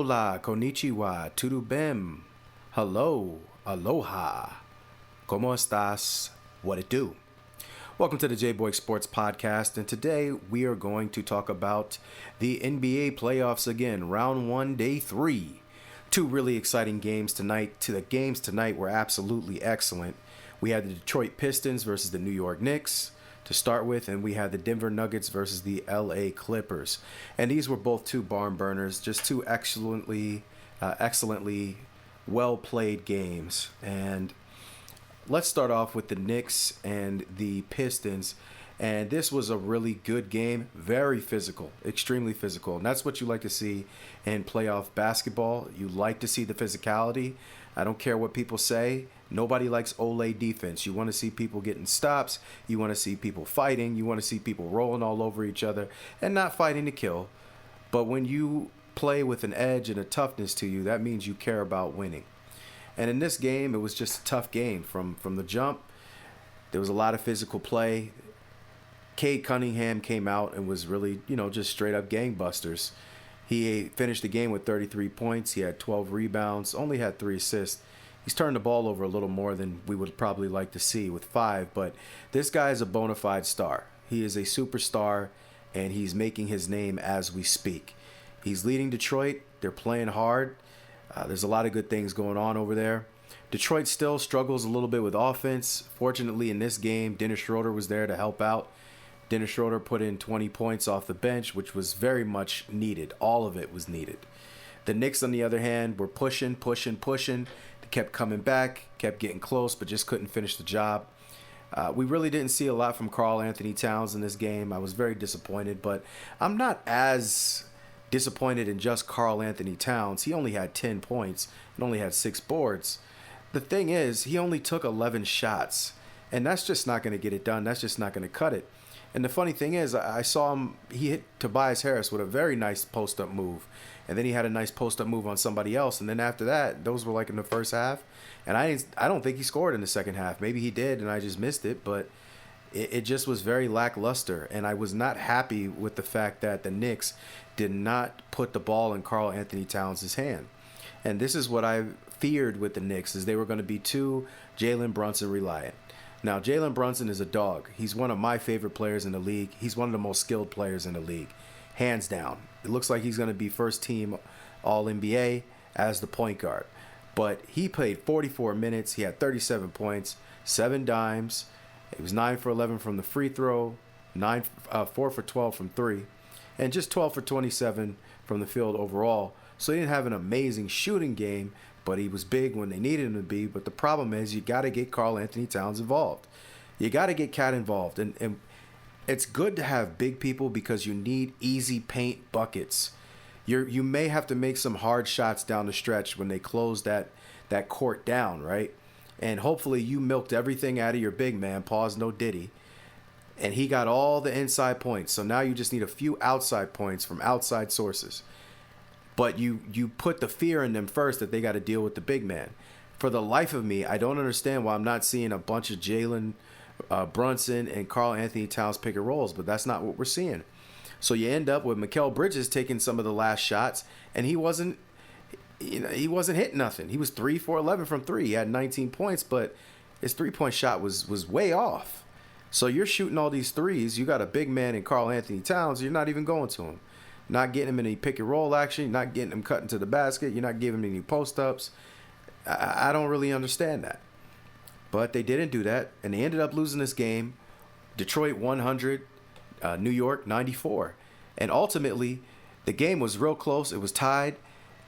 Hola, konnichiwa, tudubem. Hello, aloha. ¿Cómo estás? What it do? Welcome to the J-Boy Sports Podcast, and today we are going to talk about the NBA playoffs again, round 1, day 3. Two really exciting games tonight. The games tonight were absolutely excellent. We had the Detroit Pistons versus the New York Knicks to start with, and we had the Denver Nuggets versus the LA Clippers. And these were both two barn burners, just two excellently well-played games. And let's start off with the Knicks and the Pistons. And this was a really good game, very physical, extremely physical. And that's what you like to see in playoff basketball. You like to see the physicality. I don't care what people say. Nobody likes Ole defense. You want to see people getting stops. You want to see people fighting. You want to see people rolling all over each other and not fighting to kill. But when you play with an edge and a toughness to you, that means you care about winning. And in this game, it was just a tough game from the jump. There was a lot of physical play. Cade Cunningham came out and was really, just straight up gangbusters. He finished the game with 33 points. He had 12 rebounds, only had 3 assists. He's turned the ball over a little more than we would probably like to see with 5, but this guy is a bona fide star. He is a superstar, and he's making his name as we speak. He's leading Detroit. They're playing hard. There's a lot of good things going on over there. Detroit still struggles a little bit with offense. Fortunately, in this game, Dennis Schroeder was there to help out. Dennis Schroeder put in 20 points off the bench, which was very much needed. All of it was needed. The Knicks, on the other hand, were pushing. They kept coming back, kept getting close, but just couldn't finish the job. We really didn't see a lot from Karl Anthony Towns in this game. I was very disappointed, but I'm not as disappointed in just Karl Anthony Towns. He only had 10 points and only had 6 boards. The thing is, he only took 11 shots, and that's just not going to get it done. That's just not going to cut it. And the funny thing is, I saw him, he hit Tobias Harris with a very nice post-up move. And then he had a nice post-up move on somebody else. And then after that, those were like in the first half. And I don't think he scored in the second half. Maybe he did, and I just missed it. But it just was very lackluster. And I was not happy with the fact that the Knicks did not put the ball in Karl Anthony Towns' hand. And this is what I feared with the Knicks, is they were going to be too Jalen Brunson reliant. Now, Jalen Brunson is a dog. He's one of my favorite players in the league. He's one of the most skilled players in the league, hands down. It looks like he's going to be first team All-NBA as the point guard. But he played 44 minutes. He had 37 points, 7 dimes. He was 9 for 11 from the free throw, 4 for 12 from 3, and just 12 for 27 from the field overall. So he didn't have an amazing shooting game, but he was big when they needed him to be. But the problem is, you got to get Karl Anthony Towns involved. You got to get Cat involved. And it's good to have big people because you need easy paint buckets. You may have to make some hard shots down the stretch when they close that court down, right? And hopefully you milked everything out of your big man, pause no diddy. And he got all the inside points. So now you just need a few outside points from outside sources. But you put the fear in them first that they got to deal with the big man. For the life of me, I don't understand why I'm not seeing a bunch of Jalen Brunson and Karl Anthony Towns pick and rolls, but that's not what we're seeing. So you end up with Mikal Bridges taking some of the last shots, and he wasn't hitting nothing. He was 3 for 11 from 3. He had 19 points, but his 3-point shot was way off. So you're shooting all these threes. You got a big man in Karl Anthony Towns. You're not even going to him. Not getting him any pick and roll action. You're not getting him cutting to the basket. You're not giving him any post-ups. I don't really understand that. But they didn't do that, and they ended up losing this game. Detroit 100, New York 94. And ultimately, the game was real close. It was tied.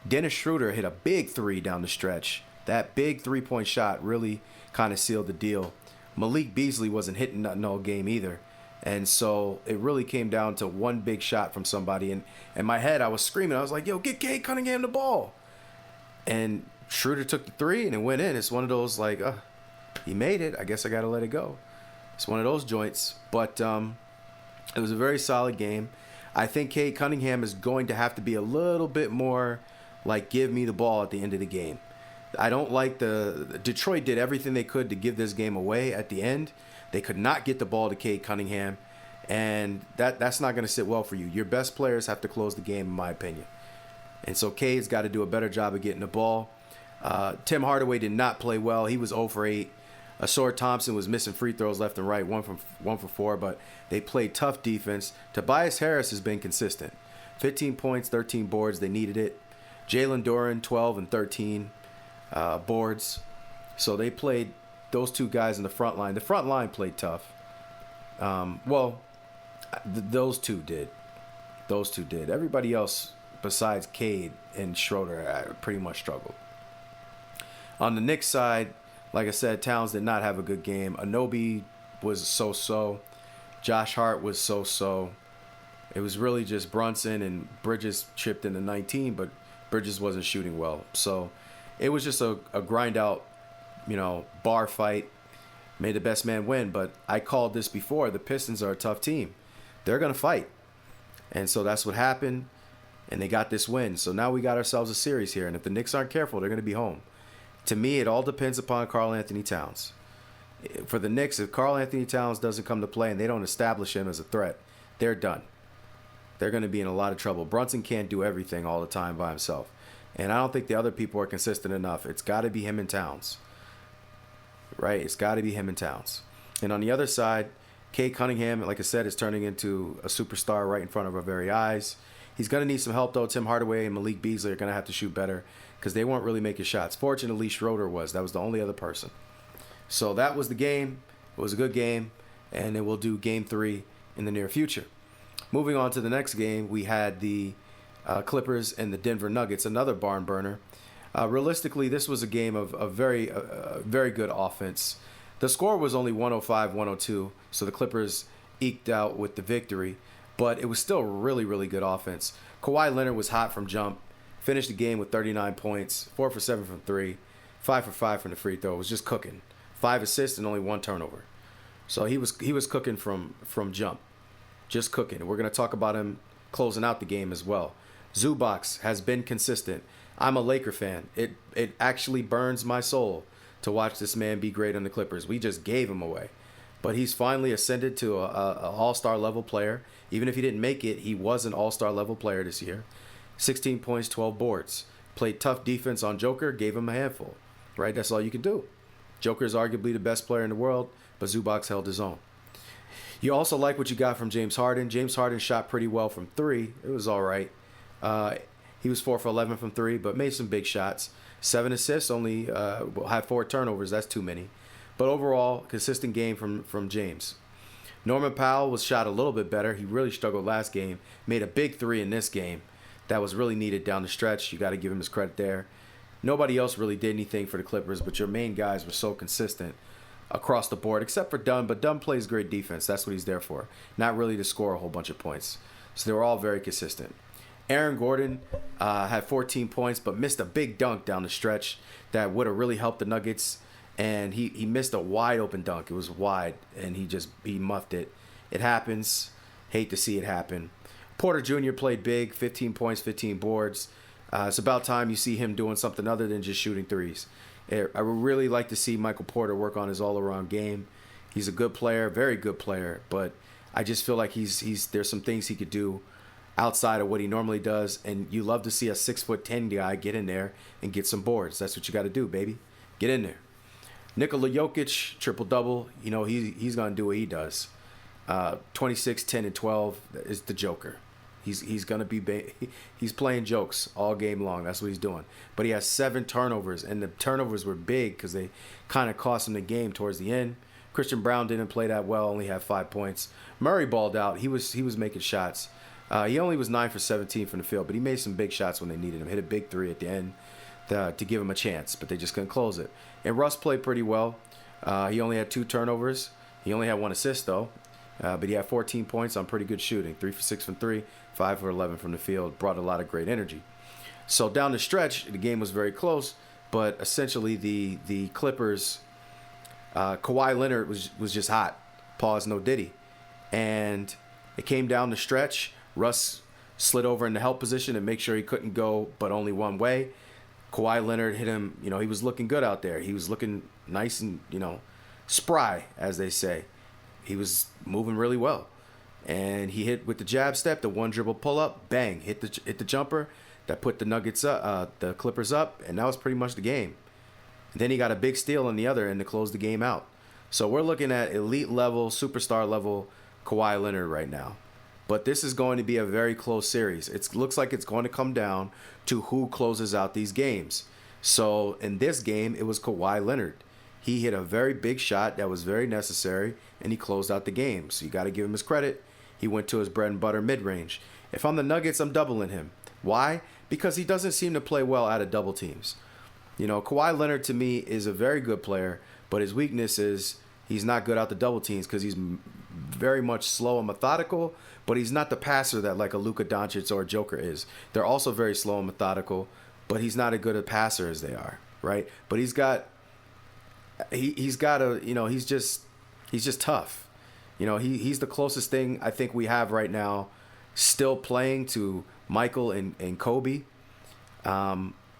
Dennis Schroeder hit a big 3 down the stretch. That big 3-point shot really kind of sealed the deal. Malik Beasley wasn't hitting nothing all game either. And so it really came down to one big shot from somebody. And in my head, I was screaming. I was like, yo, get Cade Cunningham the ball. And Schroeder took the 3, and it went in. It's one of those, like, he made it. I guess I got to let it go. It's one of those joints. But it was a very solid game. I think Cade Cunningham is going to have to be a little bit more like, give me the ball at the end of the game. I don't like Detroit did everything they could to give this game away at the end. They could not get the ball to Cade Cunningham, and that's not going to sit well for you. Your best players have to close the game, in my opinion. And so Cade's got to do a better job of getting the ball. Tim Hardaway did not play well. He was 0 for 8. Asor Thompson was missing free throws left and right, 1 for 4, but they played tough defense. Tobias Harris has been consistent. 15 points, 13 boards. They needed it. Jalen Duren, 12 and 13 boards. So they played those two guys in the front line. The front line played tough. Those two did. Everybody else besides Cade and Schroeder pretty much struggled. On the Knicks side, like I said, Towns did not have a good game. Anunoby was so-so. Josh Hart was so-so. It was really just Brunson, and Bridges chipped in the 19, but Bridges wasn't shooting well. So it was just a grind-out, bar fight. Made the best man win, but I called this before. The Pistons are a tough team. They're going to fight. And so that's what happened, and they got this win. So now we got ourselves a series here, and if the Knicks aren't careful, they're going to be home. To me, it all depends upon Karl-Anthony Towns. For the Knicks, if Karl-Anthony Towns doesn't come to play and they don't establish him as a threat, they're done. They're going to be in a lot of trouble. Brunson can't do everything all the time by himself. And I don't think the other people are consistent enough. It's got to be him and Towns. Right? It's got to be him and Towns. And on the other side, Cade Cunningham, like I said, is turning into a superstar right in front of our very eyes. He's going to need some help, though. Tim Hardaway and Malik Beasley are going to have to shoot better because they weren't really making shots. Fortunately, Schroeder was. That was the only other person. So that was the game. It was a good game, and then we'll do Game 3 in the near future. Moving on to the next game, we had the Clippers and the Denver Nuggets, another barn burner. Realistically, this was a game of very good offense. The score was only 105-102, so the Clippers eked out with the victory, but it was still really, really good offense. Kawhi Leonard was hot from jump, finished the game with 39 points, 4 for 7 from 3, 5 for 5 from the free throw. It was just cooking. 5 assists and only 1 turnover. So he was cooking from jump, just cooking. We're going to talk about him closing out the game as well. Zubac has been consistent. I'm a Laker fan. It actually burns my soul to watch this man be great on the Clippers. We just gave him away. But he's finally ascended to a all-star level player. Even if he didn't make it, he was an all-star level player this year. 16 points, 12 boards. Played tough defense on Joker, gave him a handful. Right? That's all you can do. Joker is arguably the best player in the world, but Zubac held his own. You also like what you got from James Harden. James Harden shot pretty well from 3. It was all right. He was 4 for 11 from 3, but made some big shots. 7 assists, only had 4 turnovers. That's too many. But overall, consistent game from James. Norman Powell was shot a little bit better. He really struggled last game. Made a big 3 in this game. That was really needed down the stretch. You got to give him his credit there. Nobody else really did anything for the Clippers, but your main guys were so consistent across the board, except for Dunn. But Dunn plays great defense. That's what he's there for. Not really to score a whole bunch of points. So they were all very consistent. Aaron Gordon had 14 points, but missed a big dunk down the stretch that would have really helped the Nuggets. And he missed a wide open dunk. It was wide, and he muffed it. It happens. Hate to see it happen. Porter Jr. played big, 15 points, 15 boards. It's about time you see him doing something other than just shooting threes. I would really like to see Michael Porter work on his all-around game. He's a good player, very good player, but I just feel like there's some things he could do outside of what he normally does, and you love to see a 6'10" guy get in there and get some boards. That's what you got to do, baby. Get in there. Nikola Jokic, triple-double. He's going to do what he does. 26, 10, and 12 is the Joker. He's going to be he's playing jokes all game long. That's what he's doing. But he has 7 turnovers, and the turnovers were big because they kind of cost him the game towards the end. Christian Brown didn't play that well, only had 5 points. Murray balled out. He was making shots. He only was 9 for 17 from the field, but he made some big shots when they needed him. Hit a big 3 at the end to give him a chance, but they just couldn't close it. And Russ played pretty well. He only had 2 turnovers. He only had 1 assist, though. But he had 14 points on pretty good shooting. 3 for 6 from 3, 5 for 11 from the field. Brought a lot of great energy. So down the stretch, the game was very close, but essentially the Clippers, Kawhi Leonard was just hot. Pause, no diddy. And it came down the stretch. Russ slid over in the help position and make sure he couldn't go but only one way. Kawhi Leonard hit him. He was looking good out there. He was looking nice and, spry, as they say. He was moving really well. And he hit with the jab step, the 1 dribble pull up, bang, hit the jumper. that put the Nuggets up, the Clippers up, and that was pretty much the game. And then he got a big steal on the other end to close the game out. So we're looking at elite level, superstar level Kawhi Leonard right now. But this is going to be a very close series. It looks like it's going to come down to who closes out these games. So in this game, it was Kawhi Leonard. He hit a very big shot that was very necessary, and he closed out the game. So you got to give him his credit. He went to his bread and butter mid-range. If I'm the Nuggets, I'm doubling him. Why? Because he doesn't seem to play well out of double teams. You know, Kawhi Leonard to me is a very good player, but his weakness is he's not good out the double teams because he's very much slow and methodical, but he's not the passer that like a Luka Doncic or a Joker is. They're also very slow and methodical, but he's not as good a passer as they are, right? But he's got a, you know, he's just tough. You know, he's the closest thing I think we have right now still playing to Michael and Kobe.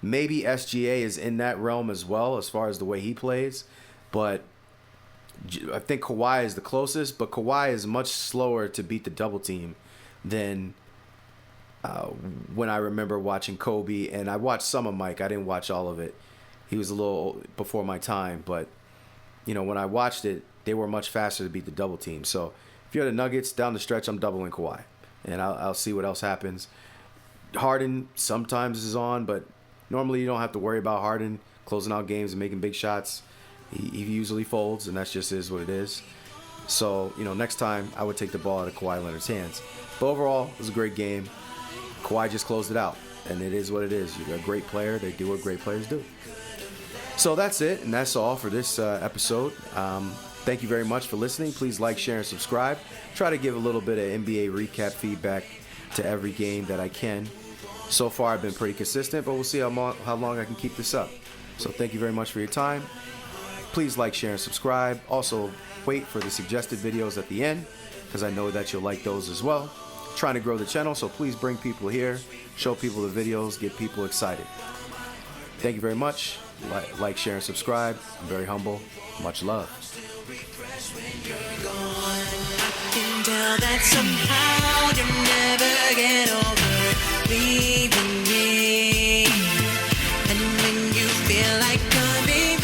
Maybe SGA is in that realm as well as far as the way he plays, but I think Kawhi is the closest, but Kawhi is much slower to beat the double team than when I remember watching Kobe, and I watched some of Mike. I didn't watch all of it. He was a little before my time, but you know, when I watched it, they were much faster to beat the double team. So if you're the Nuggets down the stretch, I'm doubling Kawhi, and I'll see what else happens. Harden sometimes is on, but normally you don't have to worry about Harden closing out games and making big shots. He usually folds, and that just is what it is. So, you know, next time I would take the ball out of Kawhi Leonard's hands. But overall, it was a great game. Kawhi just closed it out, and it is what it is. You're a great player. They do what great players do. So that's it, and that's all for this episode. Thank you very much for listening. Please like, share, and subscribe. Try to give a little bit of NBA recap feedback to every game that I can. So far, I've been pretty consistent, but we'll see how long I can keep this up. So thank you very much for your time. Please like, share, and subscribe. Also, wait for the suggested videos at the end, because I know that you'll like those as well. Trying to grow the channel, so please bring people here, show people the videos, get people excited. Thank you very much. Like, share, and subscribe. I'm very humble. Much love. Tell that somehow you'll never get over leaving me, and when you feel like coming